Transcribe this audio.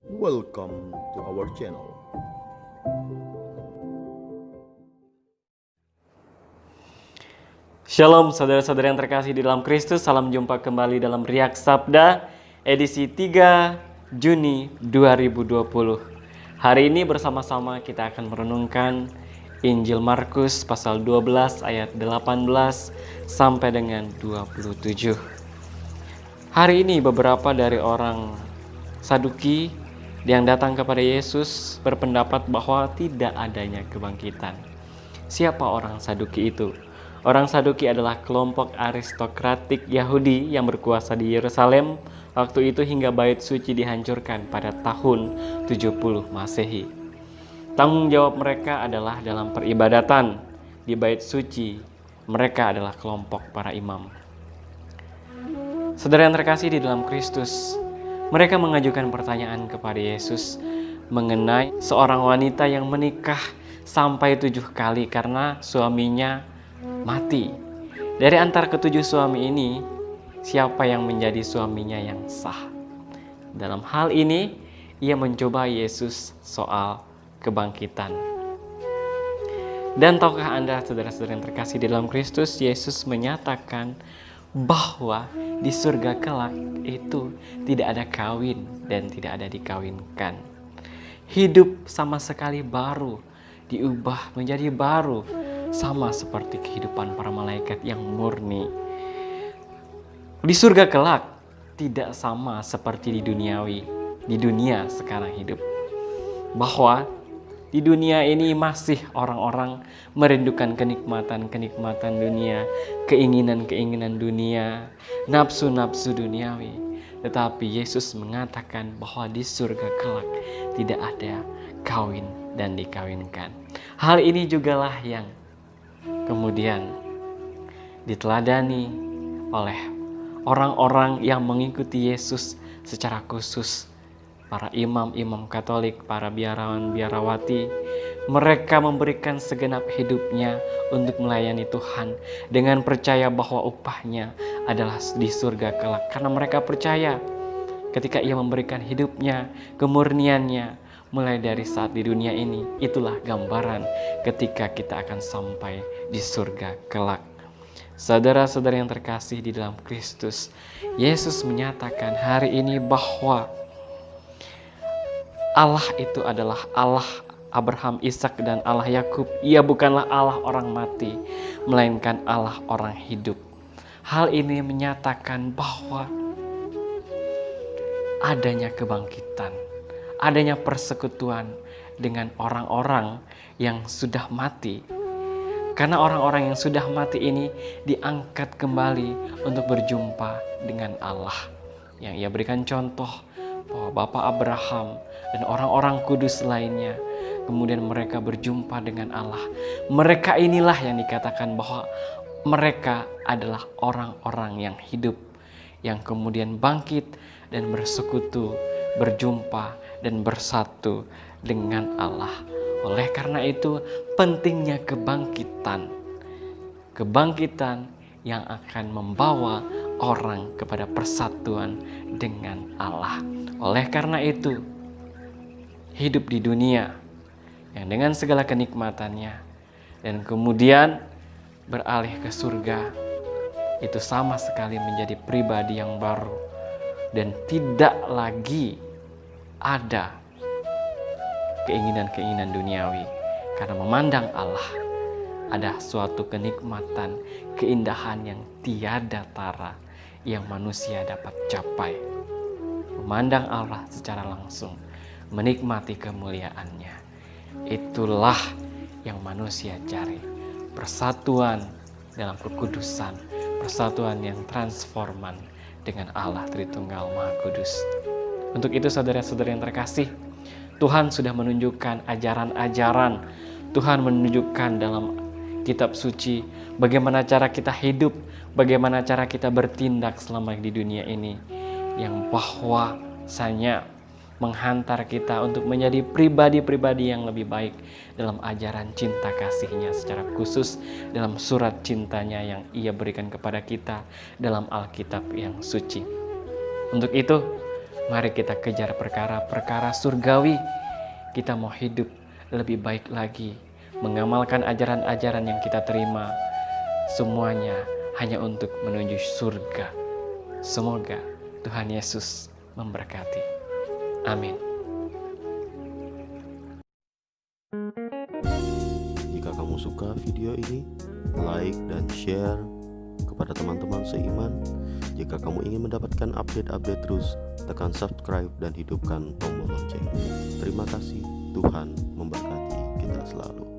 Welcome to our channel. Shalom saudara-saudara yang terkasih di dalam Kristus. Salam jumpa kembali dalam Riak Sabda edisi 3 Juni 2020. Hari ini bersama-sama kita akan merenungkan Injil Markus pasal 12 ayat 18 sampai dengan 27. Hari ini beberapa dari orang Saduki yang datang kepada Yesus berpendapat bahwa tidak adanya kebangkitan. Siapa orang Saduki itu? Orang Saduki adalah kelompok aristokratik Yahudi yang berkuasa di Yerusalem waktu itu hingga bait suci dihancurkan pada tahun 70 Masehi. Tanggung jawab mereka adalah dalam peribadatan di bait suci. Mereka adalah kelompok para imam. Saudara yang terkasih di dalam Kristus, mereka mengajukan pertanyaan kepada Yesus mengenai seorang wanita yang menikah sampai 7 kali karena suaminya mati. Dari antara ketujuh suami ini, siapa yang menjadi suaminya yang sah? Dalam hal ini, ia mencoba Yesus soal kebangkitan. Dan tahukah Anda, saudara-saudara yang terkasih di dalam Kristus, Yesus menyatakan bahwa di surga kelak itu tidak ada kawin dan tidak ada dikawinkan. Hidup sama sekali baru, diubah menjadi baru, sama seperti kehidupan para malaikat yang murni. Di surga kelak tidak sama seperti di dunia sekarang hidup. Bahwa di dunia ini masih orang-orang merindukan kenikmatan-kenikmatan dunia, keinginan-keinginan dunia, nafsu-nafsu duniawi. Tetapi Yesus mengatakan bahwa di surga kelak tidak ada kawin dan dikawinkan. Hal ini jugalah yang kemudian diteladani oleh orang-orang yang mengikuti Yesus secara khusus. Para imam-imam Katolik, para biarawan-biarawati, mereka memberikan segenap hidupnya untuk melayani Tuhan dengan percaya bahwa upahnya adalah di surga kelak. Karena mereka percaya ketika ia memberikan hidupnya, kemurniannya, mulai dari saat di dunia ini, itulah gambaran ketika kita akan sampai di surga kelak. Saudara-saudara yang terkasih di dalam Kristus, Yesus menyatakan hari ini bahwa Allah itu adalah Allah Abraham, Ishak, dan Allah Yakub. Ia bukanlah Allah orang mati, melainkan Allah orang hidup. Hal ini menyatakan bahwa adanya kebangkitan, adanya persekutuan dengan orang-orang yang sudah mati. Karena orang-orang yang sudah mati ini diangkat kembali untuk berjumpa dengan Allah. Yang ia berikan contoh bahwa Bapak Abraham dan orang-orang kudus lainnya, kemudian mereka berjumpa dengan Allah. Mereka inilah yang dikatakan bahwa mereka adalah orang-orang yang hidup, yang kemudian bangkit dan bersekutu, berjumpa dan bersatu dengan Allah. Oleh karena itu pentingnya kebangkitan. Kebangkitan yang akan membawa orang kepada persatuan dengan Allah. Oleh karena itu hidup di dunia yang dengan segala kenikmatannya dan kemudian beralih ke surga itu sama sekali menjadi pribadi yang baru dan tidak lagi ada keinginan-keinginan duniawi, karena memandang Allah ada suatu kenikmatan, keindahan yang tiada tara yang manusia dapat capai. Memandang Allah secara langsung, menikmati kemuliaannya, itulah yang manusia cari. Persatuan dalam kekudusan, persatuan yang transforman dengan Allah Tritunggal Maha Kudus. Untuk itu saudara-saudara yang terkasih, Tuhan sudah menunjukkan ajaran-ajaran, Tuhan menunjukkan dalam kitab suci bagaimana cara kita hidup, bagaimana cara kita bertindak selama di dunia ini, yang bahwasanya menghantar kita untuk menjadi pribadi-pribadi yang lebih baik dalam ajaran cinta kasihnya, secara khusus dalam surat cintanya yang ia berikan kepada kita dalam Alkitab yang suci. Untuk itu, Mari kita kejar perkara-perkara surgawi. Kita mau hidup lebih baik lagi, mengamalkan ajaran-ajaran yang kita terima. Semuanya hanya untuk menuju surga. Semoga Tuhan Yesus memberkati. Amin. Jika kamu suka video ini, like dan share kepada teman-teman seiman. Jika kamu ingin mendapatkan update-update terus, tekan subscribe dan hidupkan tombol lonceng. Terima kasih, Tuhan memberkati kita selalu.